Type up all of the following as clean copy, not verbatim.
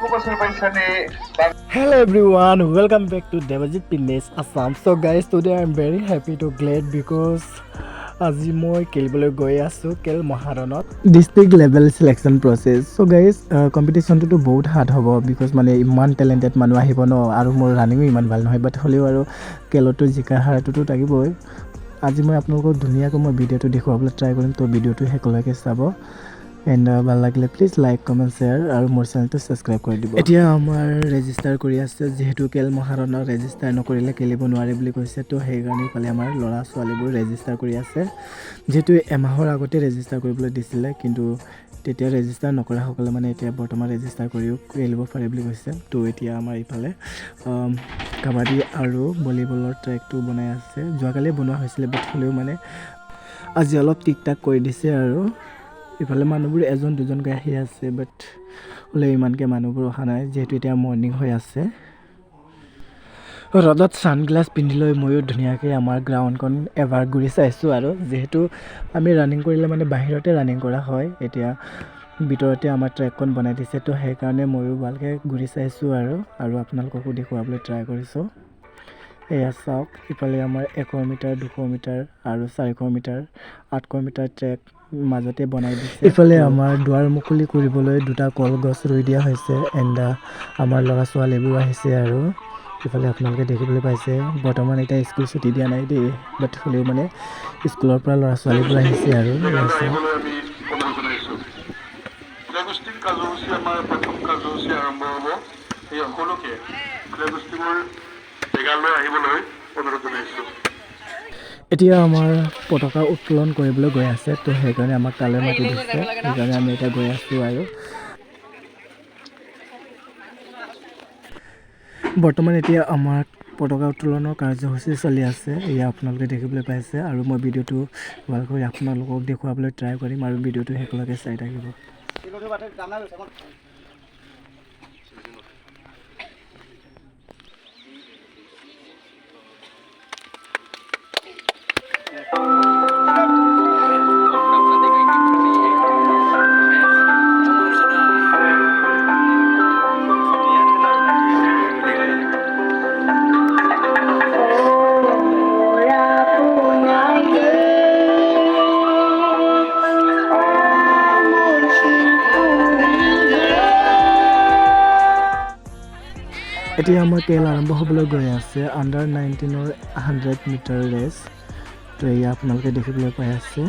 Hello everyone, welcome back to Maharon Assam. So guys, today I'm very happy to glad because আজি মই খেলিবলৈ গৈ আছো Khel Maharonত district level selection process. So guys, কম্পিটিশনটো বহুত হাৰ্ড হ'ব because মানে ইমান টেলেন্টেড মানুহ আহিব ন আৰু মোৰ ৰানিংও ইমান ভাল নহয় বাট হলেও আৰু খেলটো জিকা হাৰটো থাকিবই. আজি মই আপোনালোকক ধুনীয়াকৈ মই ভিডিওটো দেখুৱাবলৈ ট্ৰাই কৰিম, তো ভিডিওটো হেকলৈকে চাব এন্ড ভাল লাগিলে প্লিজ লাইক কমেন্ট শেয়ার আৰু মোৰ চেনেলটো সাবস্ক্ৰাইব কৰি দিব. এতিয়া আমাৰ ৰেজিষ্টাৰ কৰি আছে যেহেতু Khel Maharonত ৰেজিষ্টাৰ নকৰিলে খেলিব নোৱাৰে বুলি কৈছে, তো সেইকাৰণে পালে আমাৰ ল'ৰা ছোৱালীবোৰ ৰেজিষ্টাৰ কৰি আছে যেহেতু এমাহৰ আগতে ৰেজিষ্টাৰ কৰিবলৈ দিছিলে, কিন্তু তেতিয়া ৰেজিষ্টাৰ নকৰা সকলে মানে এতিয়া বৰ্তমান ৰেজিষ্টাৰ কৰিও খেলিব পাৰে বুলি কৈছে. তো এতিয়া আমাৰ ইফালে কাবাডী আৰু ভলীবলৰ ট্ৰেকটো বনাই আছে, যোৱাকালি বনোৱা হৈছিলে বাট হলেও মানে আজি অলপ টিক টাক কৰি দিছে আৰু ইফালে মানুহবোৰ এজন দুজনকৈ আহি আছে বাট হলে ইমানকৈ মানুহবোৰ অহা নাই যেহেতু এতিয়া মৰ্নিং হৈ আছে. ৰ'দত সানগ্লাছ পিন্ধি লৈ ময়ো ধুনীয়াকৈ আমাৰ গ্ৰাউণ্ডখন এবাৰ ঘূৰি চাইছোঁ আৰু যিহেতু আমি ৰানিং কৰিলে মানে বাহিৰতে ৰানিং কৰা হয়, এতিয়া ভিতৰতে আমাৰ ট্ৰেকখন বনাই দিছে, তো সেইকাৰণে ময়ো ভালকৈ ঘূৰি চাইছোঁ আৰু আপোনালোককো দেখুৱাবলৈ ট্ৰাই কৰিছোঁ. এয়া চাওক, ইফালে আমাৰ 100 মিটাৰ 200 মিটাৰ আৰু 400 মিটাৰ 800 মিটাৰ ট্ৰেক মাজতে বনাই দিছে. ইফালে আমাৰ দুৱাৰ মুকলি কৰিবলৈ দুটা কলগছ ৰুই দিয়া হৈছে এণ্ড আমাৰ ল'ৰা ছোৱালীবোৰ আহিছে আৰু ইফালে আপোনালোকে দেখিবলৈ পাইছে বৰ্তমান এতিয়া স্কুল ছুটি দিয়া নাই দেই বাট হলেও মানে স্কুলৰ পৰা ল'ৰা ছোৱালীবোৰ আহিছে আৰু এতিয়া আমাৰ পতাকা উত্তোলন কৰিবলৈ গৈ আছে, তো সেইকাৰণে আমাক তালৈ মাতি দিছে, সেইকাৰণে আমি এতিয়া গৈ আছোঁ আৰু বৰ্তমান এতিয়া আমাৰ পতাকা উত্তোলনৰ কাৰ্যসূচী চলি আছে, এয়া আপোনালোকে দেখিবলৈ পাইছে আৰু মই ভিডিঅ'টো ভালকৈ আপোনালোকক দেখুৱাবলৈ ট্ৰাই কৰিম আৰু ভিডিঅ'টো শেষলৈকে চাই থাকিব. এতিয়া আমাৰ খেল আৰম্ভ হ'বলৈ গৈ আছে আণ্ডাৰ 19ৰ 100 মিটাৰ ৰেচ, তো এয়া আপোনালোকে দেখিবলৈ পাই আছে.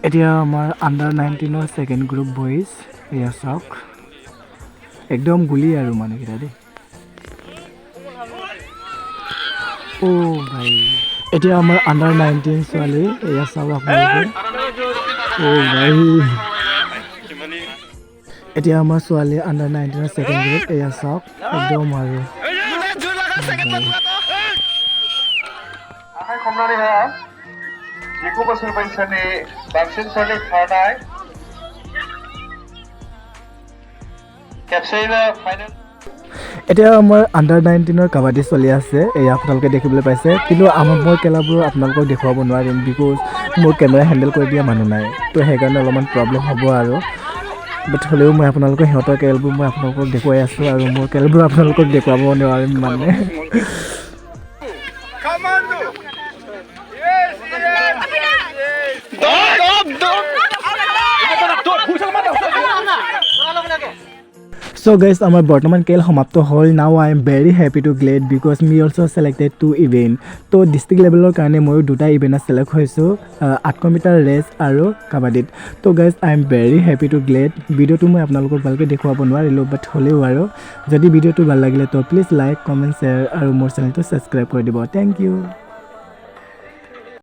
এতিয়া আমাৰ আণ্ডাৰ 19ৰ ছেকেণ্ড গ্ৰুপ বইজ, এয়া চাওক একদম গুলি আৰু মানুহকেইটা দেই. অ' ভাই এতিয়া আমাৰ আণ্ডাৰ 19 ছোৱালী, এয়া চাওক আপোনালোকে. অ' ভাই এতিয়া আমাৰ ছোৱালী আণ্ডাৰ 19ৰ ছেকেণ্ড গ্ৰুপ, এয়া চাওক একদম আৰু এতিয়া আমাৰ আণ্ডাৰ 19ৰ কাবাডী চলি আছে, এয়া আপোনালোকে দেখিবলৈ পাইছে, কিন্তু মই খেলাবোৰ আপোনালোকক দেখুৱাব নোৱাৰিম বিকজ মোৰ কেমেৰা হেণ্ডেল কৰি দিয়া মানুহ নাই, তো সেইকাৰণে অলপমান প্ৰব্লেম হ'ব আৰু বাট হ'লেও মই আপোনালোকৰ সিহঁতৰ খেলবোৰ মই আপোনালোকক দেখুৱাই আছোঁ আৰু মোৰ খেলবোৰ আপোনালোকক দেখুৱাব নোৱাৰিম মানে. So guys, আমাৰ বৰ্তমান খেল সমাপ্ত হ'ল. Now I am very happy to glad because me also' selected to event. তো ডিষ্ট্ৰিক্ট লেভেলৰ কাৰণে ময়ো দুটা ইভেণ্টত ছিলেক্ট হৈছোঁ, 800 মিটাৰ ৰেচ আৰু কাবাডীত. তো guys I am very happy to glad. ভিডিঅ'টো মই আপোনালোকক ভালকৈ দেখুৱাব নোৱাৰিলোঁ বাট হ'লেও আৰু যদি ভিডিঅ'টো ভাল লাগিলে তো প্লিজ লাইক কমেণ্ট শ্বেয়াৰ আৰু মোৰ চেনেলটো ছাবস্ক্ৰাইব কৰি দিব. Thank U.